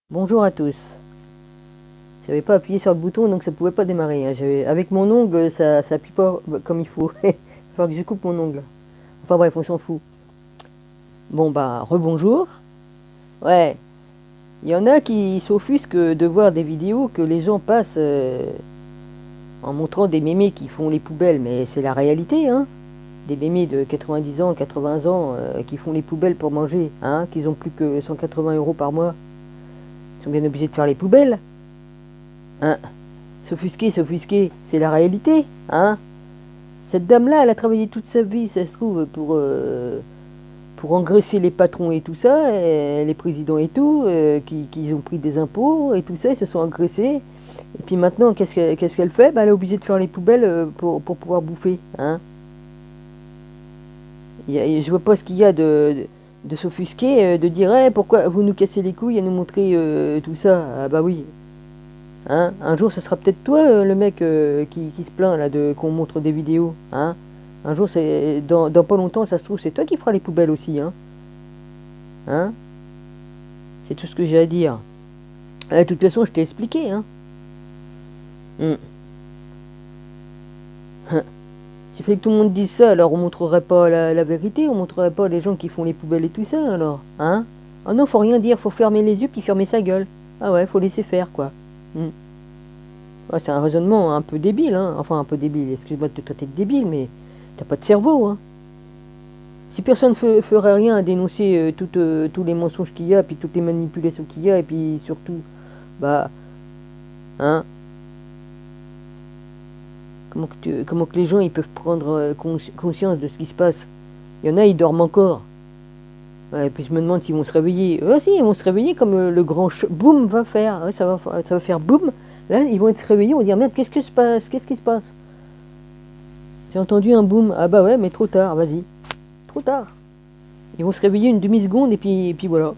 Bonjour à tous. J'avais pas appuyé sur le bouton donc ça pouvait pas démarrer. Hein. Avec mon ongle ça appuie pas comme il faut. Il va falloir que je coupe mon ongle. Enfin bref, on s'en fout. Bon bah rebonjour. Ouais, il y en a qui s'offusquent de voir des vidéos que les gens passent en montrant des mémés qui font les poubelles, mais c'est la réalité, hein. Des mémés de 90 ans, 80 ans qui font les poubelles pour manger, hein, qu'ils ont plus que 180 € par mois. Ils sont bien obligés de faire les poubelles. Hein. S'offusquer, c'est la réalité, hein. Cette dame-là, elle a travaillé toute sa vie, ça se trouve, pour engraisser les patrons et tout ça, et les présidents et tout, qui ont pris des impôts et tout ça, ils se sont engraissés. Et puis maintenant, qu'est-ce qu'elle fait? Bah, elle est obligée de faire les poubelles pour pouvoir bouffer, hein. Je vois pas ce qu'il y a de s'offusquer, de dire hey, pourquoi vous nous cassez les couilles à nous montrer tout ça. Ah bah oui. Hein, un jour, ce sera peut-être toi, le mec qui se plaint là de qu'on montre des vidéos. Hein. Un jour, c'est dans pas longtemps, ça se trouve, c'est toi qui feras les poubelles aussi. Hein. Hein. C'est tout ce que j'ai à dire. De toute façon, je t'ai expliqué. Hein. Hum. Hein. S'il fallait que tout le monde dise ça, alors on montrerait pas la vérité, on montrerait pas les gens qui font les poubelles et tout ça, alors. Hein. Ah non, faut rien dire, faut fermer les yeux puis fermer sa gueule. Ah ouais, faut laisser faire, quoi. Ouais, c'est un raisonnement un peu débile, hein. Enfin un peu débile, excuse-moi de te traiter de débile, mais t'as pas de cerveau, hein. Si personne ne ferait rien à dénoncer tous les mensonges qu'il y a, puis toutes les manipulations qu'il y a, et puis surtout, bah, hein, comment que les gens ils peuvent prendre conscience de ce qui se passe. Il y en a, ils dorment encore. Ouais, et puis je me demande s'ils vont se réveiller. Si, ils vont se réveiller comme le grand boum va faire. Ouais, ça va faire boum. Là, ils vont être réveillés, on va dire merde, qu'est-ce que se passe? Qu'est-ce qui se passe? J'ai entendu un boom. Ah bah ouais, mais trop tard, vas-y. Trop tard. Ils vont se réveiller une demi-seconde et puis voilà.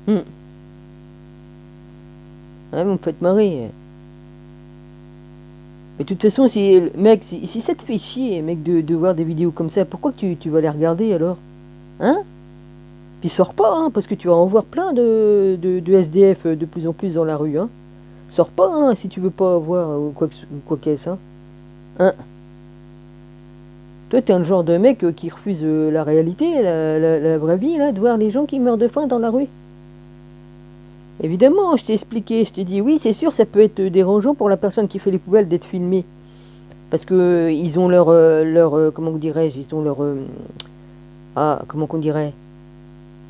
Ouais, vous me faites marrer. Mais de toute façon, mec, si ça te fait chier, mec, de voir des vidéos comme ça, pourquoi tu vas les regarder alors? Hein? Puis sors pas, hein, parce que tu vas en voir plein de SDF de plus en plus dans la rue, hein. Sors pas, hein, si tu veux pas voir quoi qu'est-ce, hein. Hein? Toi, t'es un genre de mec qui refuse la réalité, la vraie vie, là, de voir les gens qui meurent de faim dans la rue. Évidemment, je t'ai expliqué, je t'ai dit oui, c'est sûr, ça peut être dérangeant pour la personne qui fait les poubelles d'être filmée. Parce que ils ont comment dirais-je, ils ont comment qu'on dirait.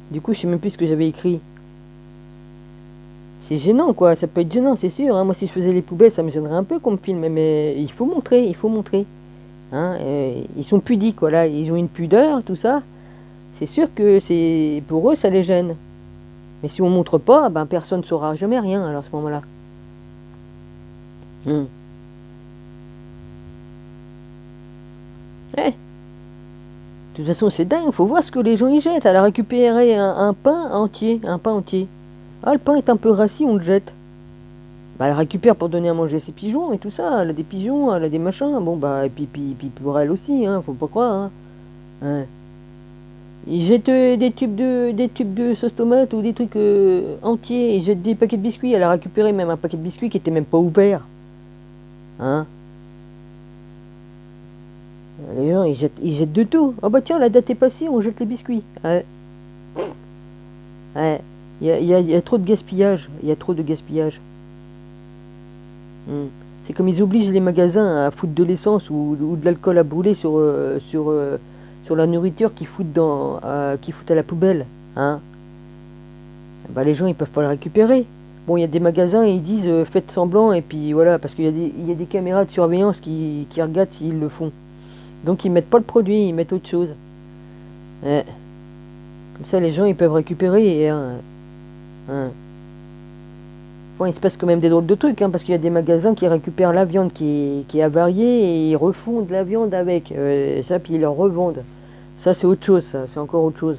Du coup, je sais même plus ce que j'avais écrit. C'est gênant, quoi, ça peut être gênant, c'est sûr. Hein. Moi, si je faisais les poubelles, ça me gênerait un peu qu'on me filme, mais il faut montrer, il faut montrer. Hein. Ils sont pudiques, voilà, ils ont une pudeur, tout ça. C'est sûr que c'est pour eux, ça les gêne. Mais si on montre pas, ben personne ne saura jamais rien alors à ce moment-là. Hmm. Eh, de toute façon, c'est dingue, faut voir ce que les gens y jettent. Elle a récupéré un pain entier, un pain entier. Ah, le pain est un peu rassis, on le jette. Bah, elle récupère pour donner à manger à ses pigeons et tout ça. Elle a des pigeons, elle a des machins. Bon, bah, et puis pour elle aussi, hein, faut pas croire, hein. Ouais. Ils jettent des tubes de sauce tomate ou des trucs entiers. Ils jettent des paquets de biscuits. Elle a récupéré même un paquet de biscuits qui était même pas ouvert. Hein. Les gens, ils jettent de tout. Ah bah tiens, la date est passée, on jette les biscuits. Ouais. Ouais. Il y a trop de gaspillage. Il y a trop de gaspillage. Hmm. C'est comme ils obligent les magasins à foutre de l'essence ou de l'alcool à brûler sur la nourriture qu'ils foutent à la poubelle. Hein. Bah, les gens, ils peuvent pas le récupérer. Bon, il y a des magasins, ils disent faites semblant, et puis voilà, parce il y a des caméras de surveillance qui regardent s'ils le font. Donc ils mettent pas le produit, ils mettent autre chose. Ouais. Comme ça, les gens, ils peuvent récupérer. Hein. Bon, il se passe quand même des drôles de trucs, hein, parce qu'il y a des magasins qui récupèrent la viande qui est avariée et ils refont de la viande avec ça, puis ils leur revendent. Ça, c'est autre chose, ça, c'est encore autre chose.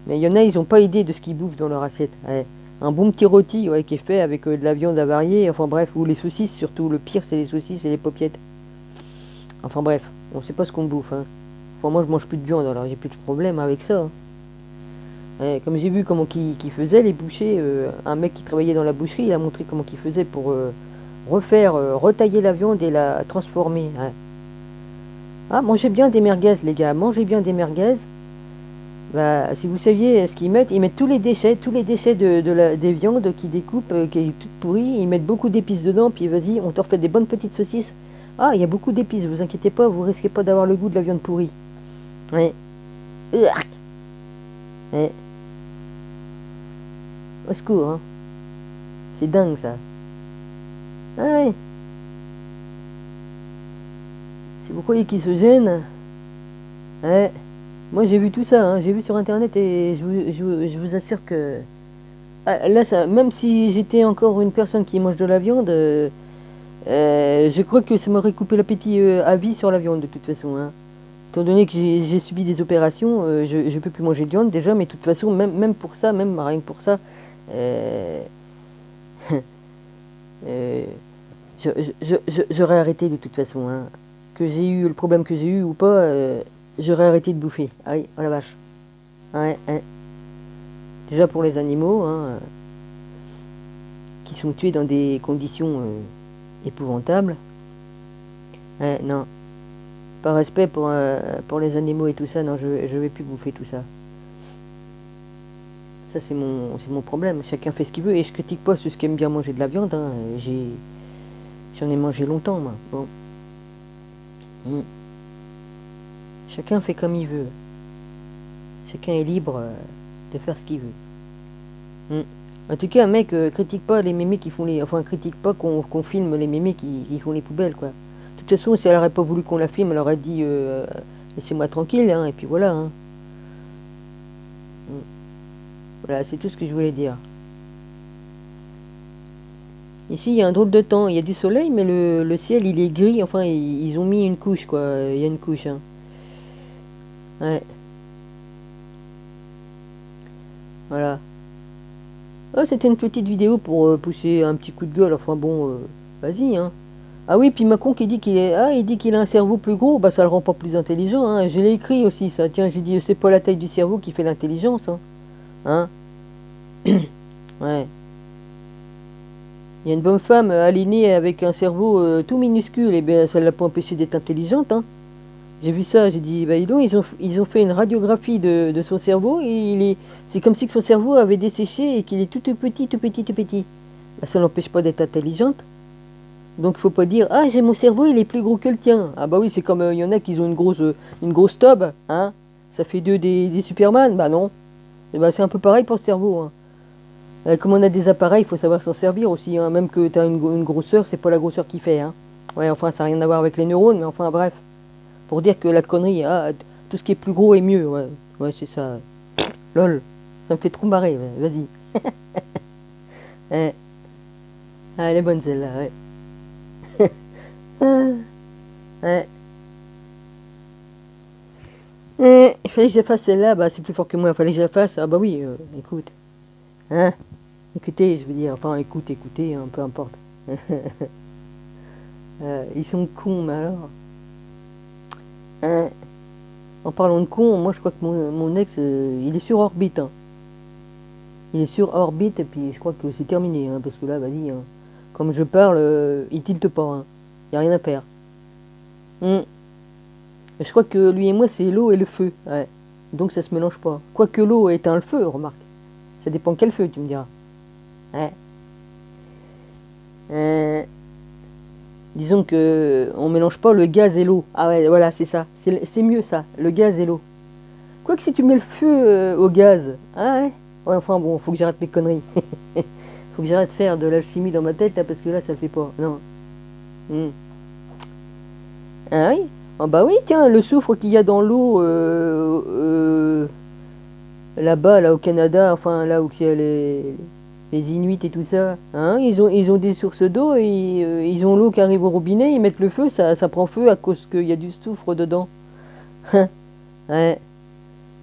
Mais il y en a, ils n'ont pas idée de ce qu'ils bouffent dans leur assiette. Ouais. Un bon petit rôti ouais, qui est fait avec de la viande avariée, enfin bref, ou les saucisses surtout. Le pire, c'est les saucisses et les paupiettes. Enfin bref, on sait pas ce qu'on bouffe. Hein. Enfin, moi, je mange plus de viande, alors j'ai plus de problème avec ça. Hein. Ouais, comme j'ai vu comment qui faisait les bouchers, un mec qui travaillait dans la boucherie, il a montré comment il faisait pour retailler la viande et la transformer. Ouais. Ah, mangez bien des merguez, les gars, mangez bien des merguez. Bah, si vous saviez ce ils mettent tous les déchets des viandes qui découpent, qui est toute pourrie, ils mettent beaucoup d'épices dedans, puis vas-y, on te refait des bonnes petites saucisses. Ah, il y a beaucoup d'épices, vous inquiétez pas, vous risquez pas d'avoir le goût de la viande pourrie. Ouais. Urk. Ouais. Au secours, hein. C'est dingue ça. Ah ouais. Si vous croyez qu'ils se gênent, ouais. Moi j'ai vu tout ça, hein. J'ai vu sur internet et je vous assure que ah, là, ça, même si j'étais encore une personne qui mange de la viande, je crois que ça m'aurait coupé l'appétit à vie sur la viande de toute façon, hein. Étant donné que j'ai subi des opérations, je ne peux plus manger de viande déjà, mais de toute façon, même pour ça, même rien que pour ça, euh, euh, j'aurais arrêté de toute façon, hein. Que j'ai eu le problème que j'ai eu ou pas, j'aurais arrêté de bouffer. Ah oui, oh la vache. Ouais, hein. Déjà pour les animaux, hein, qui sont tués dans des conditions épouvantables. Ouais, non, par respect pour les animaux et tout ça, non, je vais plus bouffer tout ça. Ça, c'est mon problème. Chacun fait ce qu'il veut et je critique pas ceux qui aiment bien manger de la viande, hein. J'en ai mangé longtemps, moi. Bon. Mm. Chacun fait comme il veut. Chacun est libre de faire ce qu'il veut. Mm. En tout cas, mec, critique pas les mémés qui font les. Enfin, critique pas qu'on filme les mémés qui font les poubelles, quoi. De toute façon, si elle aurait pas voulu qu'on la filme, elle aurait dit laissez-moi tranquille, hein, et puis voilà, hein. Mm. Voilà, c'est tout ce que je voulais dire. Ici, il y a un drôle de temps. Il y a du soleil, mais le ciel, il est gris. Enfin, ils ont mis une couche, quoi. Il y a une couche, hein. Ouais, voilà. Ah, c'était une petite vidéo pour pousser un petit coup de gueule. Enfin bon, vas-y, hein. Ah oui, puis Macron qui dit il dit qu'il a un cerveau plus gros, bah ça le rend pas plus intelligent, hein. Je l'ai écrit aussi, ça. Tiens, j'ai dit, c'est pas la taille du cerveau qui fait l'intelligence, hein. Hein. Ouais. Il y a une bonne femme, elle est née avec un cerveau tout minuscule, et bien ça l'a pas empêché d'être intelligente, hein. J'ai vu ça, j'ai dit, bah dis donc, ils ont fait une radiographie de son cerveau, et c'est comme si que son cerveau avait desséché et qu'il est tout petit, tout petit, tout petit. Bah, ça l'empêche pas d'être intelligente. Donc il faut pas dire, ah j'ai mon cerveau, il est plus gros que le tien. Ah bah oui, c'est comme, il y en a qui ont une grosse tube, hein. Ça fait d'eux des Superman, bah non. Et bah c'est un peu pareil pour le cerveau, hein. Comme on a des appareils, il faut savoir s'en servir aussi, hein. Même que tu as une grosseur, c'est pas la grosseur qui fait, hein. Ouais, enfin, ça n'a rien à voir avec les neurones, mais enfin, bref. Pour dire que la connerie, ah, tout ce qui est plus gros est mieux, ouais. Ouais, c'est ça. Lol. Ça me fait trop marrer, ouais. Vas-y. Ouais. Ah, elle est bonne celle-là, ouais. Ah, ouais. Il fallait que je la fasse celle-là, bah c'est plus fort que moi, il fallait que je la fasse. Ah bah oui, écoute. Hein? Écoutez, je veux dire, enfin écoutez, hein, peu importe. Ils sont cons, mais alors. Hein? En parlant de cons, moi je crois que mon ex, il est sur orbite, hein. Il est sur orbite et puis je crois que c'est terminé, hein, parce que là, vas-y, hein. Comme je parle, il tilte pas, hein. Y a rien à faire. Hmm. Je crois que lui et moi, c'est l'eau et le feu, ouais. Donc ça se mélange pas. Quoique l'eau éteint le feu, remarque. Ça dépend quel feu, tu me diras. Ouais. Euh, disons que on mélange pas le gaz et l'eau. Ah ouais, voilà, c'est ça. C'est mieux ça, le gaz et l'eau. Quoique si tu mets le feu au gaz, ah ouais. Ouais, enfin bon, faut que j'arrête mes conneries. Faut que j'arrête de faire de l'alchimie dans ma tête là, parce que là, ça le fait pas. Non. Hmm. Ah oui. Ah bah oui, tiens, le soufre qu'il y a dans l'eau là-bas, là au Canada, enfin là où il y a les Inuits et tout ça, hein, ils ont des sources d'eau et ils ont l'eau qui arrive au robinet, ils mettent le feu, ça prend feu à cause qu'il y a du soufre dedans. Ouais.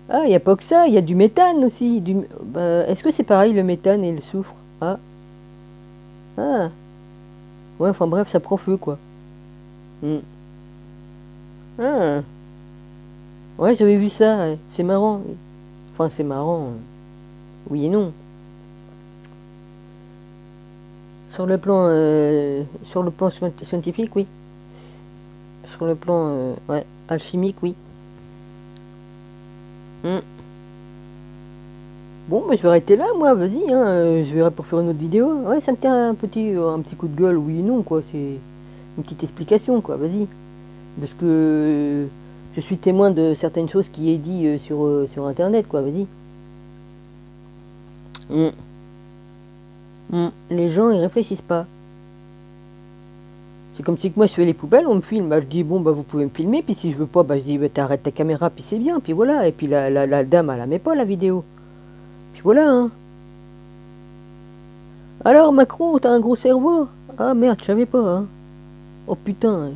Ah, il n'y a pas que ça, il y a du méthane aussi. Bah, est-ce que c'est pareil le méthane et le soufre? Ah, ah. Ouais, enfin bref, ça prend feu quoi. Hmm. Ah. Ouais, j'avais vu ça, ouais. C'est marrant. Enfin, c'est marrant. Oui et non. Sur le plan scientifique, oui. Sur le plan ouais, alchimique, oui. Hmm. Bon, bah, je vais arrêter là, moi, vas-y, hein, je verrai pour faire une autre vidéo. Ouais, ça me tient un petit coup de gueule, oui et non, quoi. C'est une petite explication, quoi, vas-y. Parce que je suis témoin de certaines choses qui est dit sur Internet, quoi, vas-y. Hmm. Les gens, ils réfléchissent pas. C'est comme si que moi je fais les poubelles, on me filme, bah, je dis bon bah vous pouvez me filmer, puis si je veux pas, bah je dis bah, t'arrêtes ta caméra, puis c'est bien, puis voilà, et puis la dame elle la met pas la vidéo. Puis voilà hein. Alors Macron, t'as un gros cerveau? Ah merde, je savais pas hein. Oh putain.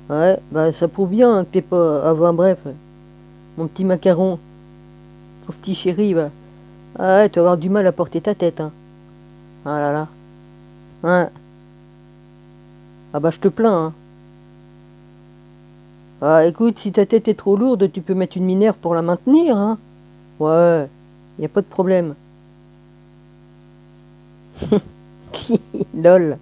Ouais, bah ça prouve bien hein, que t'es pas. Ah bah bref, mon petit macaron, mon petit chéri, bah. Ah ouais, tu vas avoir du mal à porter ta tête hein. Ah là là. Ouais. Ah bah je te plains hein. Ah écoute, si ta tête est trop lourde, tu peux mettre une minerve pour la maintenir hein. Ouais, y a pas de problème. Lol.